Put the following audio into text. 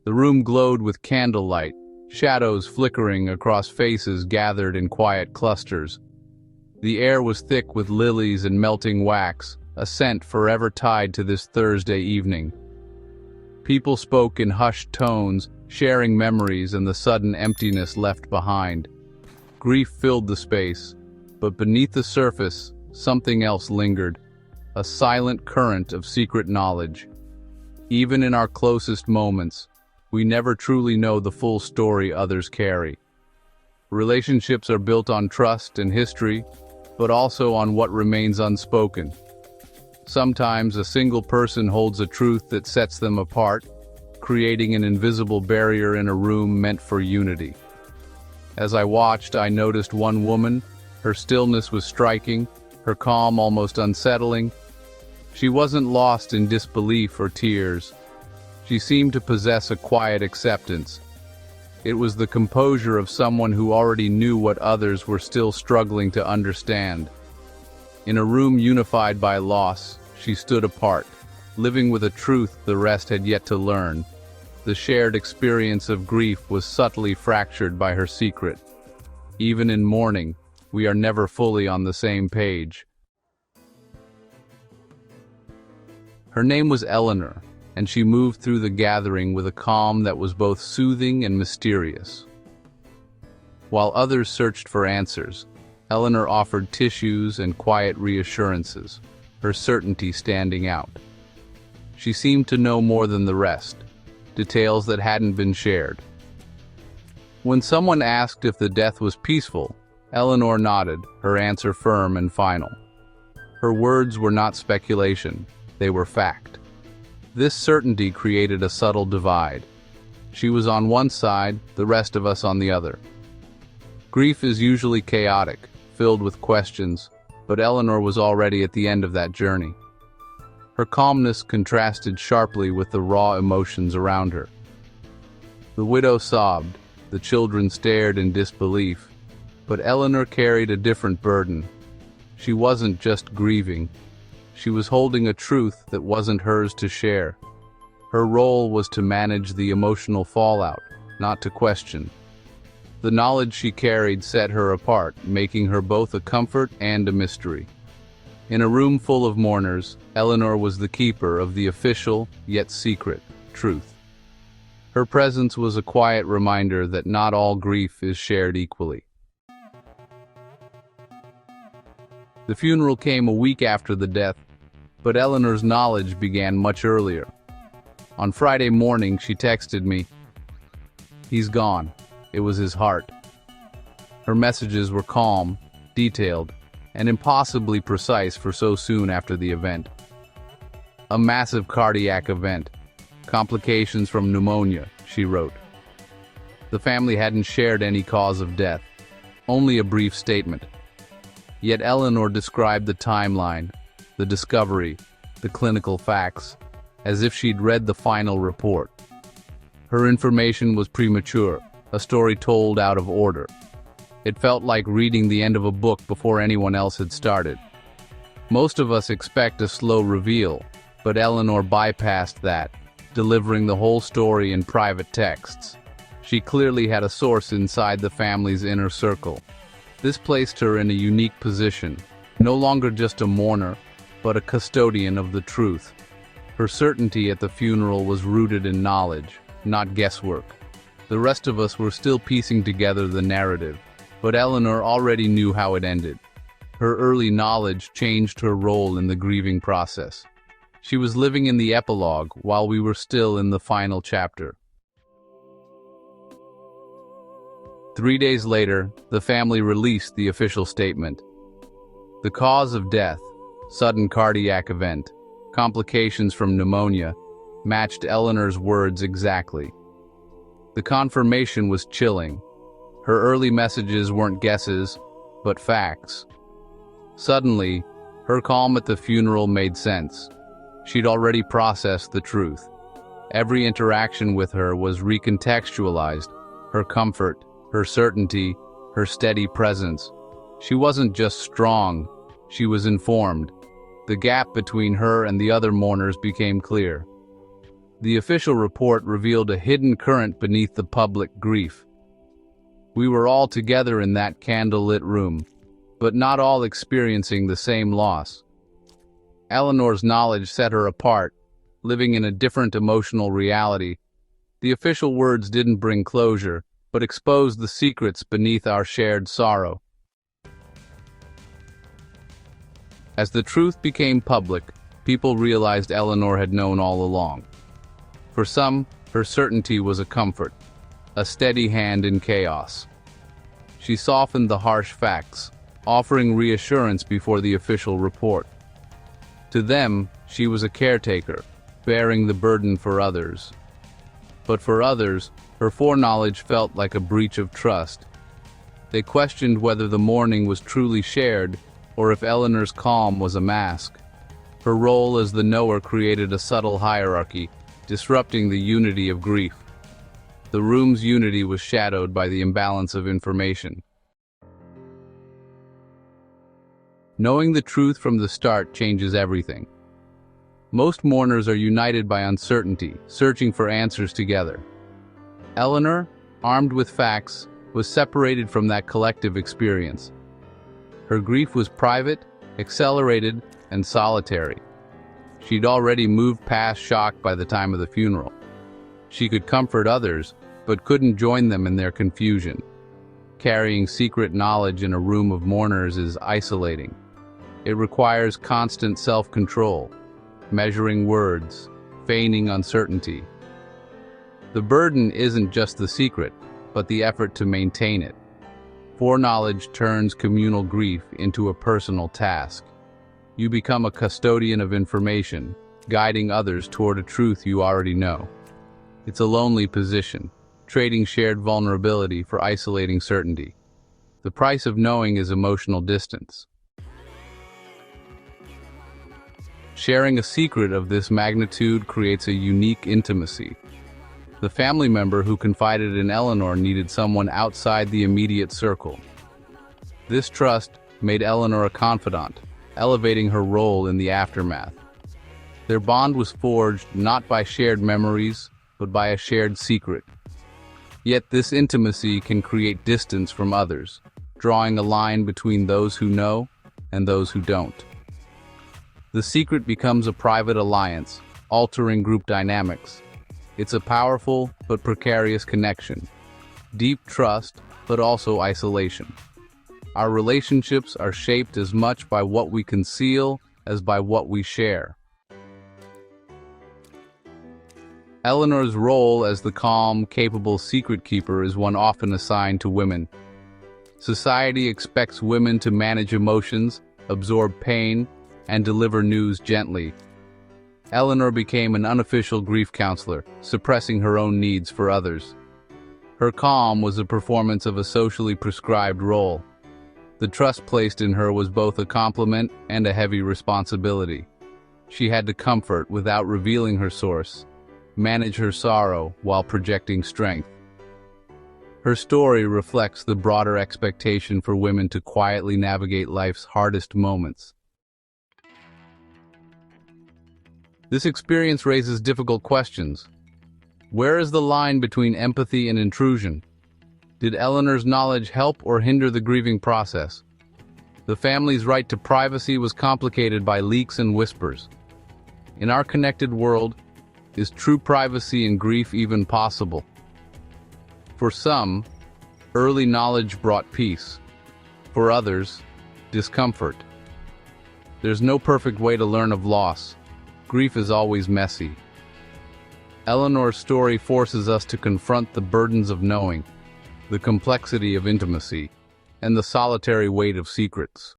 The room glowed with candlelight, shadows flickering across faces gathered in quiet clusters. The air was thick with lilies and melting wax, a scent forever tied to this Thursday evening. People spoke in hushed tones, sharing memories and the sudden emptiness left behind. Grief filled the space, but beneath the surface, something else lingered, a silent current of secret knowledge. Even in our closest moments, we never truly know the full story others carry. Relationships are built on trust and history, but also on what remains unspoken. Sometimes a single person holds a truth that sets them apart, creating an invisible barrier in a room meant for unity. As I watched, I noticed one woman. Her stillness was striking, her calm almost unsettling. She wasn't lost in disbelief or tears. She seemed to possess a quiet acceptance. It was the composure of someone who already knew what others were still struggling to understand. In a room unified by loss, she stood apart, living with a truth the rest had yet to learn. The shared experience of grief was subtly fractured by her secret. Even in mourning, we are never fully on the same page. Her name was Eleanor, and she moved through the gathering with a calm that was both soothing and mysterious. While others searched for answers, Eleanor offered tissues and quiet reassurances, her certainty standing out. She seemed to know more than the rest, details that hadn't been shared. When someone asked if the death was peaceful, Eleanor nodded, her answer firm and final. Her words were not speculation, they were fact. This certainty created a subtle divide. She was on one side, the rest of us on the other. Grief is usually chaotic, filled with questions, but Eleanor was already at the end of that journey. Her calmness contrasted sharply with the raw emotions around her. The widow sobbed, the children stared in disbelief, but Eleanor carried a different burden. She wasn't just grieving. She was holding a truth that wasn't hers to share. Her role was to manage the emotional fallout, not to question. The knowledge she carried set her apart, making her both a comfort and a mystery. In a room full of mourners, Eleanor was the keeper of the official, yet secret, truth. Her presence was a quiet reminder that not all grief is shared equally. The funeral came a week after the death, but Eleanor's knowledge began much earlier. On Friday morning, she texted me, "He's gone. It was his heart." Her messages were calm, detailed, and impossibly precise for so soon after the event. "A massive cardiac event. Complications from pneumonia," she wrote. The family hadn't shared any cause of death, only a brief statement. Yet Eleanor described the timeline, the discovery, the clinical facts, as if she'd read the final report. Her information was premature, a story told out of order. It felt like reading the end of a book before anyone else had started. Most of us expect a slow reveal, but Eleanor bypassed that, delivering the whole story in private texts. She clearly had a source inside the family's inner circle. This placed her in a unique position, no longer just a mourner, but a custodian of the truth. Her certainty at the funeral was rooted in knowledge, not guesswork. The rest of us were still piecing together the narrative, but Eleanor already knew how it ended. Her early knowledge changed her role in the grieving process. She was living in the epilogue while we were still in the final chapter. 3 days later, the family released the official statement. The cause of death, sudden cardiac event, complications from pneumonia, matched Eleanor's words exactly. The confirmation was chilling. Her early messages weren't guesses, but facts. Suddenly, her calm at the funeral made sense. She'd already processed the truth. Every interaction with her was recontextualized, her comfort, her certainty, her steady presence. She wasn't just strong, she was informed. The gap between her and the other mourners became clear. The official report revealed a hidden current beneath the public grief. We were all together in that candlelit room, but not all experiencing the same loss. Eleanor's knowledge set her apart, living in a different emotional reality. The official words didn't bring closure, but exposed the secrets beneath our shared sorrow. As the truth became public, people realized Eleanor had known all along. For some, her certainty was a comfort, a steady hand in chaos. She softened the harsh facts, offering reassurance before the official report. To them, she was a caretaker, bearing the burden for others. But for others, her foreknowledge felt like a breach of trust. They questioned whether the mourning was truly shared, or if Eleanor's calm was a mask. Her role as the knower created a subtle hierarchy, disrupting the unity of grief. The room's unity was shadowed by the imbalance of information. Knowing the truth from the start changes everything. Most mourners are united by uncertainty, searching for answers together. Eleanor, armed with facts, was separated from that collective experience. Her grief was private, accelerated, and solitary. She'd already moved past shock by the time of the funeral. She could comfort others, but couldn't join them in their confusion. Carrying secret knowledge in a room of mourners is isolating. It requires constant self-control, measuring words, feigning uncertainty. The burden isn't just the secret, but the effort to maintain it. Foreknowledge turns communal grief into a personal task. You become a custodian of information, guiding others toward a truth you already know. It's a lonely position, trading shared vulnerability for isolating certainty. The price of knowing is emotional distance. Sharing a secret of this magnitude creates a unique intimacy. The family member who confided in Eleanor needed someone outside the immediate circle. This trust made Eleanor a confidant, elevating her role in the aftermath. Their bond was forged not by shared memories, but by a shared secret. Yet this intimacy can create distance from others, drawing a line between those who know and those who don't. The secret becomes a private alliance, altering group dynamics. It's a powerful but precarious connection. Deep trust, but also isolation. Our relationships are shaped as much by what we conceal as by what we share. Eleanor's role as the calm, capable secret keeper is one often assigned to women. Society expects women to manage emotions, absorb pain, and deliver news gently. Eleanor became an unofficial grief counselor, suppressing her own needs for others. Her calm was a performance of a socially prescribed role. The trust placed in her was both a compliment and a heavy responsibility. She had to comfort without revealing her source, manage her sorrow while projecting strength. Her story reflects the broader expectation for women to quietly navigate life's hardest moments. This experience raises difficult questions. Where is the line between empathy and intrusion? Did Eleanor's knowledge help or hinder the grieving process? The family's right to privacy was complicated by leaks and whispers. In our connected world, is true privacy in grief even possible? For some, early knowledge brought peace. For others, discomfort. There's no perfect way to learn of loss. Grief is always messy. Eleanor's story forces us to confront the burdens of knowing, the complexity of intimacy, and the solitary weight of secrets.